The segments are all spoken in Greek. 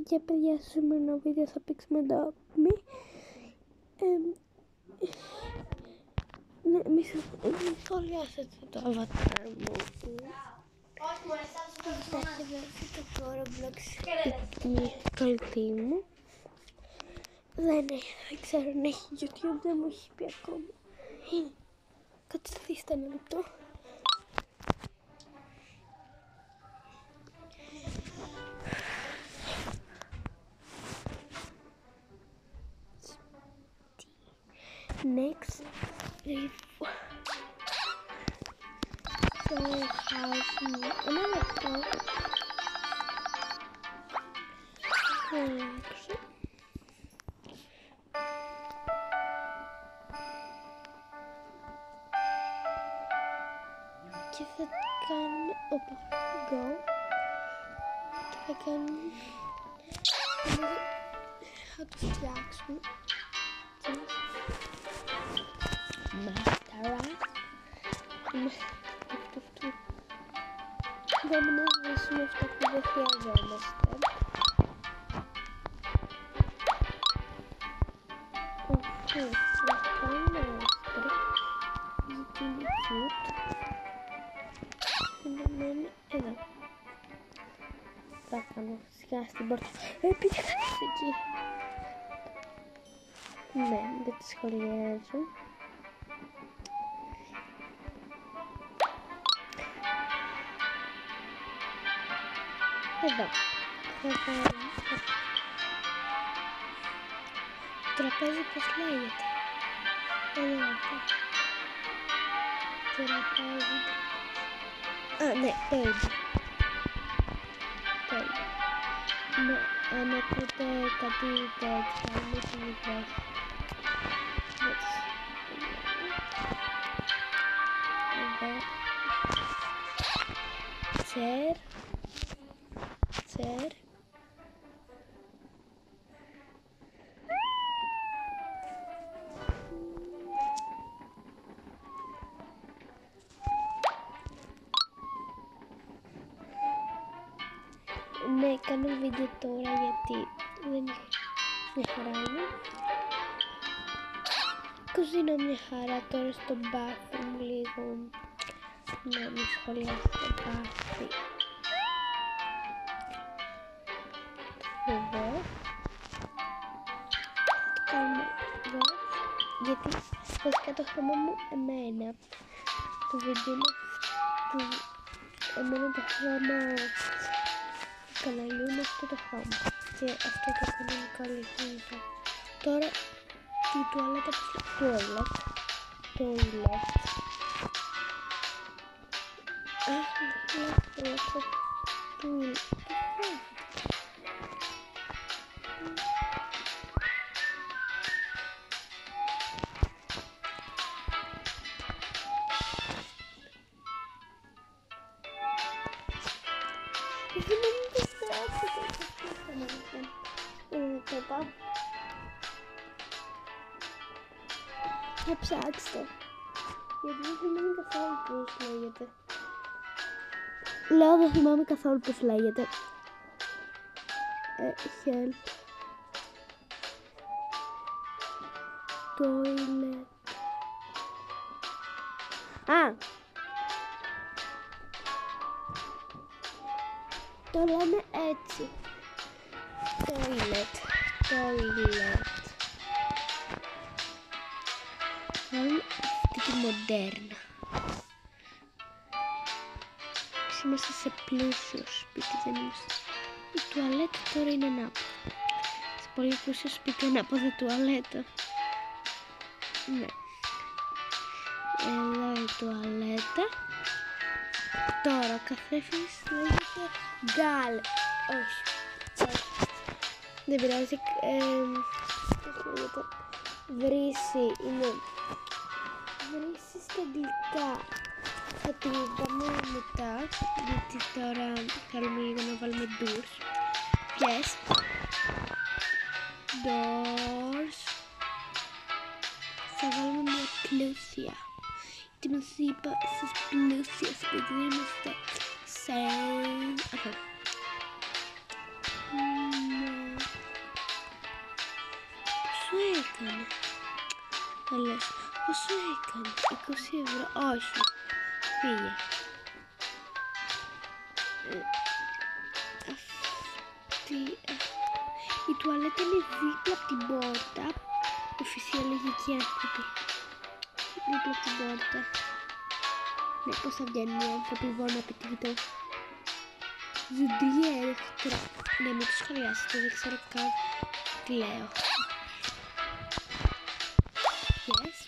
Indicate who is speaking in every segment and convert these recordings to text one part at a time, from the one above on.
Speaker 1: για παιδιά στο σημερινό βίντεο θα παίξουμε ντόπι. Ναι, μη σχολιάσετε το avatar μου. Κοιτάξτε το Roblox η κολλητή μου. Δεν ξέρω αν έχει YouTube, δεν μου έχει πει ακόμα. Καθίστε ένα λεπτό. Next, so ένα λεπτό. Και θα κάνουμε go και θα κάνουμε θα το φτιάξουμε μάσταρα δεν να σβήσουμε αυτά που δεν χρειαζόμαστε. Θα κάνουμε άστρα γιατί είναι cute. Εδώ θα κάνω σιγά στην πόρτα. Πήγα εκεί. Ναι, δεν τη σχολιάζω. Εδώ θα κάνουμε τραπέζι, πώς λέγεται. Εδώ αυτό τραπέζι. Ναι, table. Ναι, αν ακούτε κάτι τέτοιο, μη θυμηθείς. Εδώ. Chair. Ναι, κάνω βίντεο τώρα γιατί δεν μια χαρά είναι. Κουζίνω μια χαρά τώρα στο μπάθι μου λίγο. Να μην σχολιάσω το μπάθι. Εδώ. Το κάνουμε εδώ. Γιατί βασικά το χρώμα μου εμένα. Το βίντεο είναι εμένα το χρώμα καναλιού είναι αυτό το χρώμα και αυτό το κανονικό λιχνίζω. Τώρα τη τουαλέτα θα ψάξω γιατί δεν θυμάμαι καθόλου πώς λέγεται. Λέω δεν θυμάμαι καθόλου πώς λέγεται. Help toilet. Το λέμε έτσι. Toilet. Βάλουμε αυτή τη μοντέρνα. Είμαστε σε πλούσιο σπίτι, δεν είμαστε. Η τουαλέτα τώρα είναι ανάποδα. Σε πολύ πλούσιο σπίτι ανάποδα τουαλέτα. Ναι. Εδώ η τουαλέτα. Τώρα ο καθρέφτης λέγεται γκάλ. Όχι. Δεν πειράζει. Πώς λέγεται. Βρύση είναι. Βρύση στα αγγλικά. Θα την πάμε μετά. Γιατί τώρα θέλουμε λίγο να βάλουμε doors. Yes. Doors. Θα βάλουμε μια πλούσια. Τι μας είπα στις πλούσιες, επειδή είμαστε σε... έκανε. Θα λες, πόσο έκανε, 20 ευρώ, όχι, πήγε. Η τουαλέτα είναι δίπλα από την πόρτα. Οι φυσιολογικοί άνθρωποι. Δίπλα από την πόρτα. Ναι, πώς θα βγαίνουν οι άνθρωποι, βόλου απαιτήτω. Ζουντριέρ. Τώρα, ναι, μην το σχολιάσετε, δεν ξέρω καν τι λέω. Yes.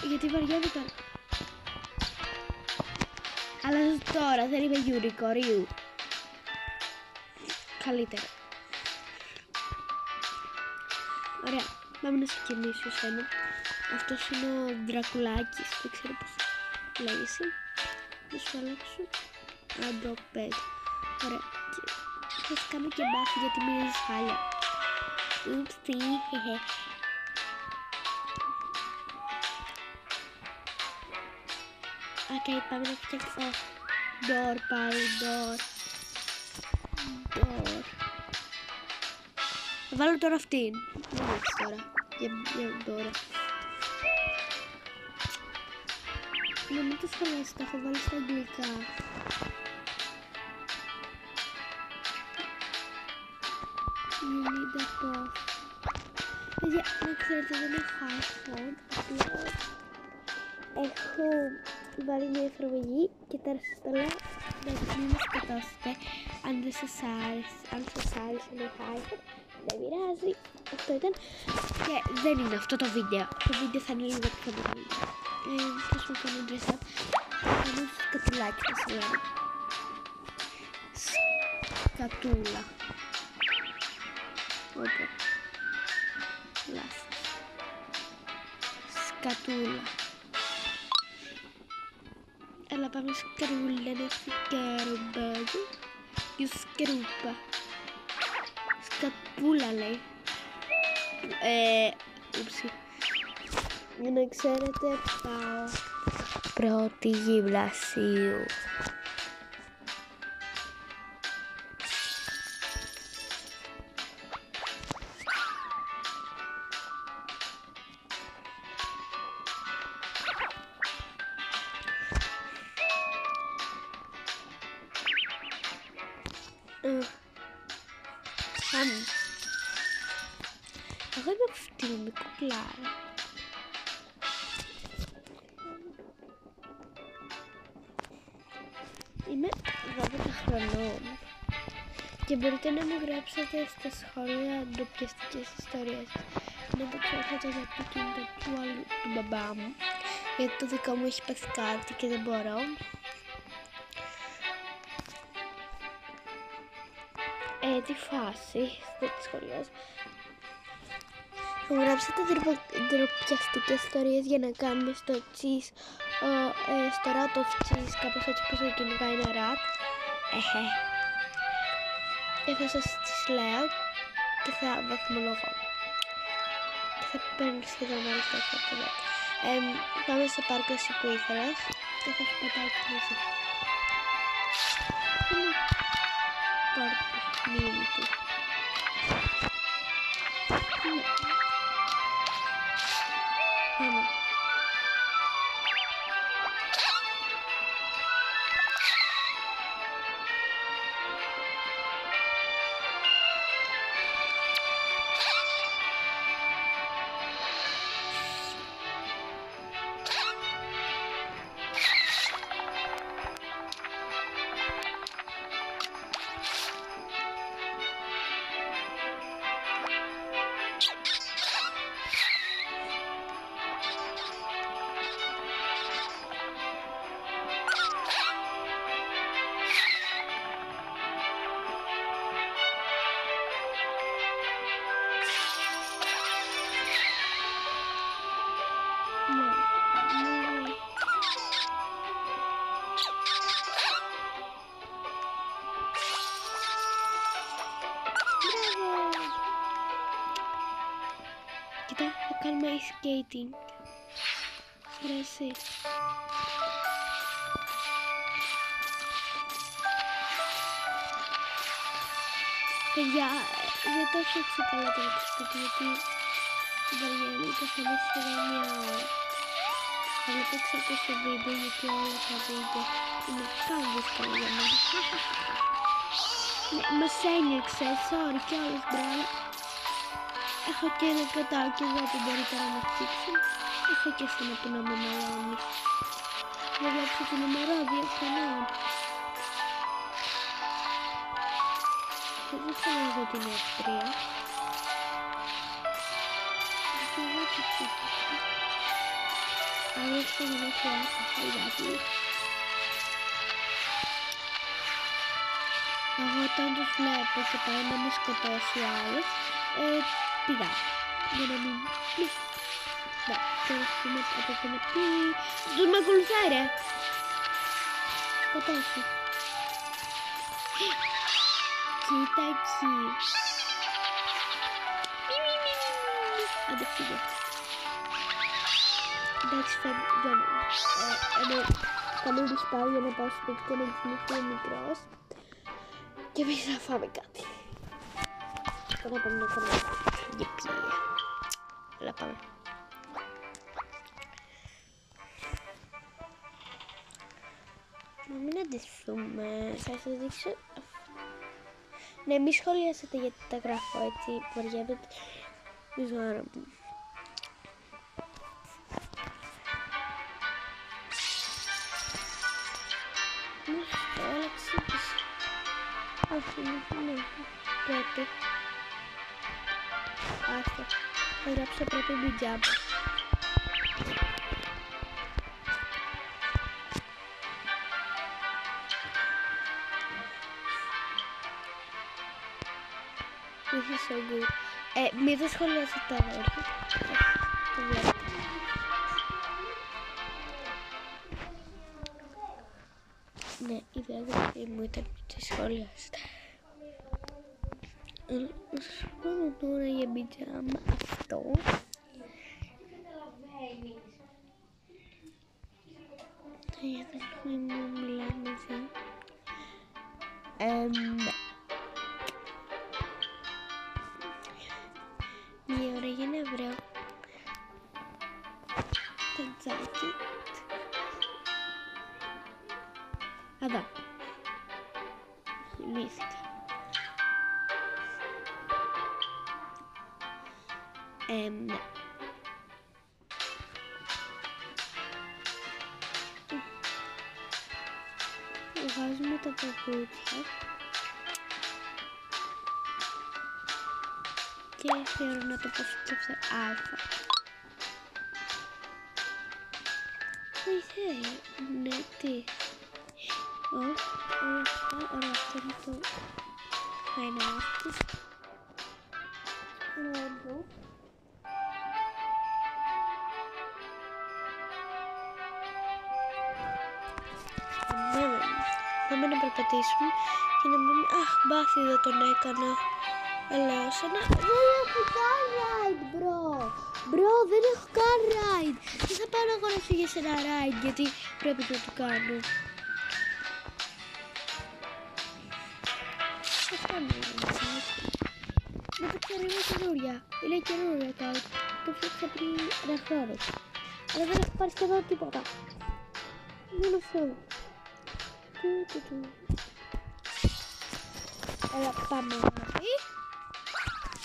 Speaker 1: Γιατί βαριέμαι τώρα. Αλλά τώρα δεν είμαι Γιούρι κορίου. Καλύτερα. Ωραία, πάμε να ξεκινήσω σένα. Αυτός είναι ο Δρακουλάκης, δεν ξέρω πώς λέγεσαι. Να σου αλλάξω. Αντροπέτ. Ωραία. Θα σου κάνω και μπάθη γιατί μυρίζεις χάλια. Ουπσι, χεχε. Οκ, πάμε να φτιάξω. Ντορ, πάλι ντορ. Ντορ. Θα βάλω τώρα αυτήν. Δεν έχεις τώρα. Για τώρα. Να μην το σχολιάσεις, τα έχω βάλει στα αγγλικά. You need a puff. Παιδιά, να ξέρετε, δεν έχω iPhone. Απλά έχω βάλει μια εφαρμογή και τώρα σας το λέω. Να μην με σκοτώσετε. Αν δεν σας άρεσε, αν σας άρεσε να έχω iPhone, δεν πειράζει. Αυτό ήταν. Και δεν είναι αυτό το βίντεο. Το βίντεο θα είναι λίγο πιο μεγάλο. Πώς μου κάνω dress up. Θα κάνω σκατουλάκι, θα σε λέω. Σκατούλα. Όπα. Λάθος. Σκατούλα. Έλα πάμε σκαρούλα να σκαρουμπάζω. Και σκαρούπα. Σκαπούλα λέει. Ούψη. Για να ξέρετε πάω πρώτη γυμνασίου. Εγώ είμαι αυτή με κουκλάρα. Είμαι 12 χρονών και μπορείτε να μου γράψετε στα σχόλια ντοπιαστικές ιστορίες. Να το ξέρετε για το κινητό του μπαμπά μου, γιατί το δικό μου έχει πάθει κάτι και δεν μπορώ. Τη φάση, δεν τη σχολιάζω. Θα μου γράψετε ντροπιαστικές ιστορίες για να κάνουμε στο cheese, στο rat of cheese, κάπως έτσι πως το κυνηγά είναι rat. Και θα σας τις λέω και θα βαθμολογώ. Και θα παίρνω σχεδόν όλες τα χαρτιά. Πάμε στο πάρκο εσύ που ήθελες και θα σου πατάω τη μουσική. Πάρκο μήνυ του. Πάμε. Κοίτα, θα κάνουμε ice skating. Σ' αρέσει? Παιδιά, δεν το έχω έτσι καλά το σπίτι, γιατί βαριέμαι καθόλου σχεδόν μια ώρα. Θα βλέπω 600 βίντεο, γιατί όλα τα βίντεο είναι καν δύσκολα για μένα. Ναι, μας ένιωξε, sorry κιόλας μπράβο. Έχω και ένα κατάκι εδώ που μπορείτε να με χτύψουν. Έχω και εσένα που να με μαλώνεις. Δεν βλέπω την ημερό 2 χρονών. Δεν θέλω να δω την ευθρία. Εγώ τι ψήφισα. Αν έχετε να με χρειάζεται χαϊδάκι. Εγώ όταν τους βλέπω και πάει να με σκοτώσει ο άλλος, πηγαίνω. Για να μην... Ναι, τώρα πούμε από την επί... Τους με ακολουθάει ρε. Σκοτώσου. Κοίτα εκεί. Άντε φύγε. Εντάξει φεύγει. Κάνω ρισπάω για να πάω στο σπίτι και να κοιμηθεί ο μικρός. Και εμείς θα φάμε κάτι. Τώρα πάμε να κάνουμε γεψία. Έλα πάμε. Να μην αντιθούμε. Θα σας δείξω. Ναι, μη σχολιάσετε γιατί τα γράφω έτσι. Βαριέμαι τη ζωή μου. Όλα ξύπνησε. Όχι, ναι, πρέπει. Άστο. Θα γράψω πρέπει μπιτζάμπα. This is so good. Μην το σχολιάσετε τα αδέρφια. Το βλέπετε. Ναι, η αδέρφια μου ήταν που τη σχολιάσετε. Πάμε τώρα για μπιτζάμα αυτό. Η αδέρφια μου μιλάει μαζί. Ναι. Μια ώρα για να βρω το τζάκετ. Εδώ. Θυμήθηκα. Ναι. Βγάζουμε τα παπούτσια. Και θέλω να το αποθηκεύσω αλφα. Βοηθάει. Ναι, τι. Ωραία, αυτό είναι το φαϊνάκι. Εδώ. Πάμε να περπατήσουμε και να μην... Αχ, μπάθη δεν τον έκανα. Αλλά σαν να... Δεν έχω καν ride, bro. Bro, δεν έχω καν ride. Δεν θα πάω εγώ να φύγω σε ένα ride, γιατί πρέπει να το κάνω. Αυτά μου είναι. Δεν το ξέρω, είναι καινούρια. Είναι καινούρια κάτω. Το φτιάξα πριν ένα χρόνο. Αλλά δεν έχω πάρει σχεδόν τίποτα. Μόνο αυτό. Έλα, πάμε.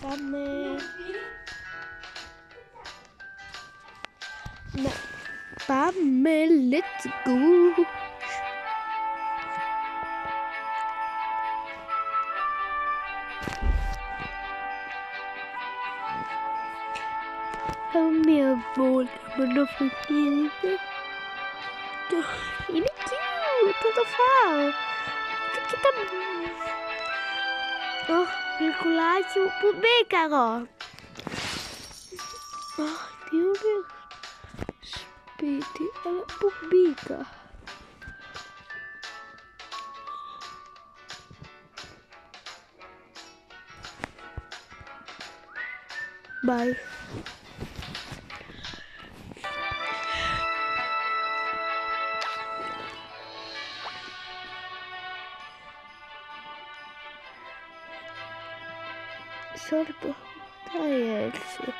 Speaker 1: Πάμε. Ναι. Πάμε, let's go. Πάμε μια βόλτα με ένα αυτοκίνητο. Είναι cute, θα το φάω. Κοίτα μου. Γλυκουλάκι μου, πού μπήκα εγώ. Τι ωραίο σπίτι, αλλά πού μπήκα. Bye. σε όλο το χτάει έτσι.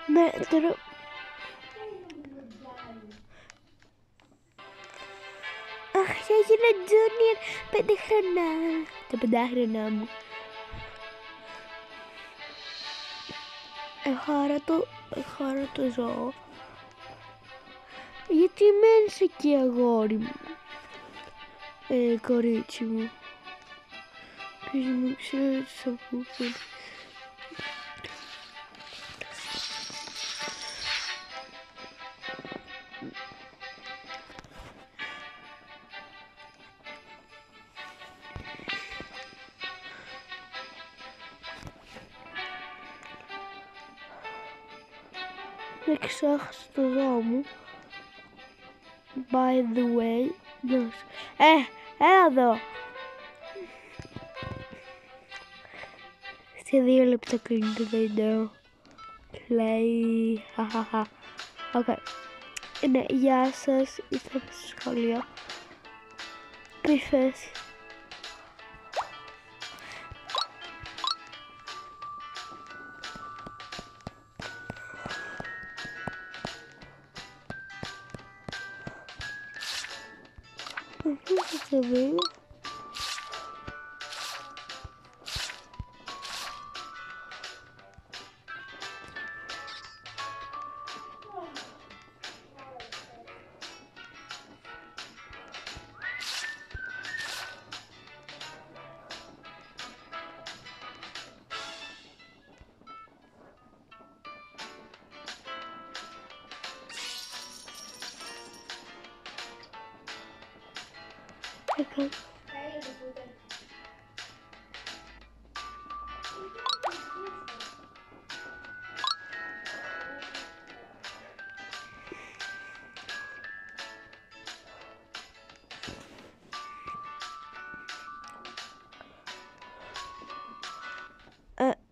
Speaker 1: Ναι, τώρα... Αχ, έγινα junior 5 χρονά. Τα 5 μου. Εχάρατο ζώο. Γιατί μένεις εκεί, αγόρι μου? Κορίτσι μου. Ποιος μου ξέρει τι θα πω. Δεν ξέχασα το ζώο μου. By the way. Έλα εδώ. Σε 2 λεπτά κλείνει το βίντεο. Play. Χαχαχα. Οκ. Ναι, γεια σας. Ήρθα από το σχολείο. Τι θες? Τι θα δει?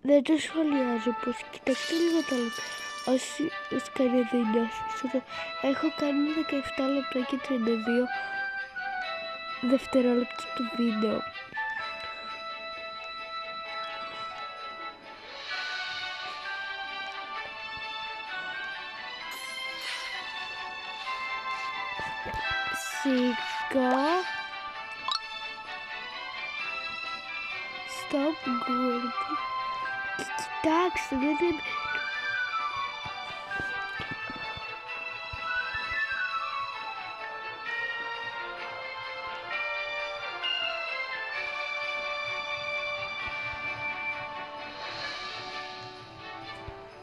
Speaker 1: Δεν το σχολιάζω πως, κοιτάξτε λίγο τα λεπτά. Όσοι κάνει βίντεο, έχω κάνει 17 λεπτά και 32 δευτερόλεπτα το βίντεο. Σιγά. Stop Gordy. Κοιτάξτε, δεν είναι...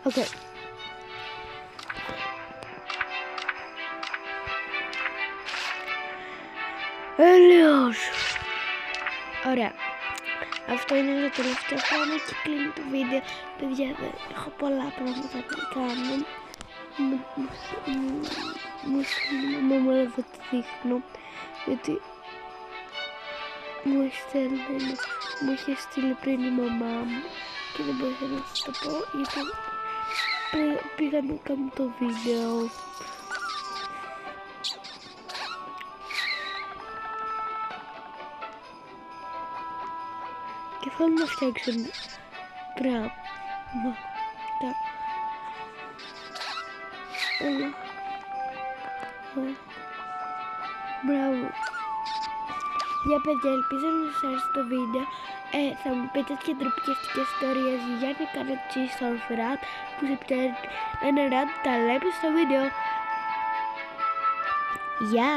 Speaker 1: Οκ. Έλεος. Ωραία. Αυτό είναι το τελευταίο πράγμα και κλείνει το βίντεο. Παιδιά, έχω πολλά πράγματα να κάνω. Μου δεν θα το δείχνω. Γιατί μου είχε στείλει πριν η μαμά μου και δεν μπορούσα να σας το πω γιατί πήγα να κάνω το βίντεο. Και θέλω να φτιάξω πράγματα. Μπράβο. Για παιδιά, ελπίζω να σας άρεσε το βίντεο. Θα μου πείτε και τροπικιστικές ιστορίες για να κάνω cheese rat που σε πιάνει ένα rat. Τα λέμε στο βίντεο. Γεια!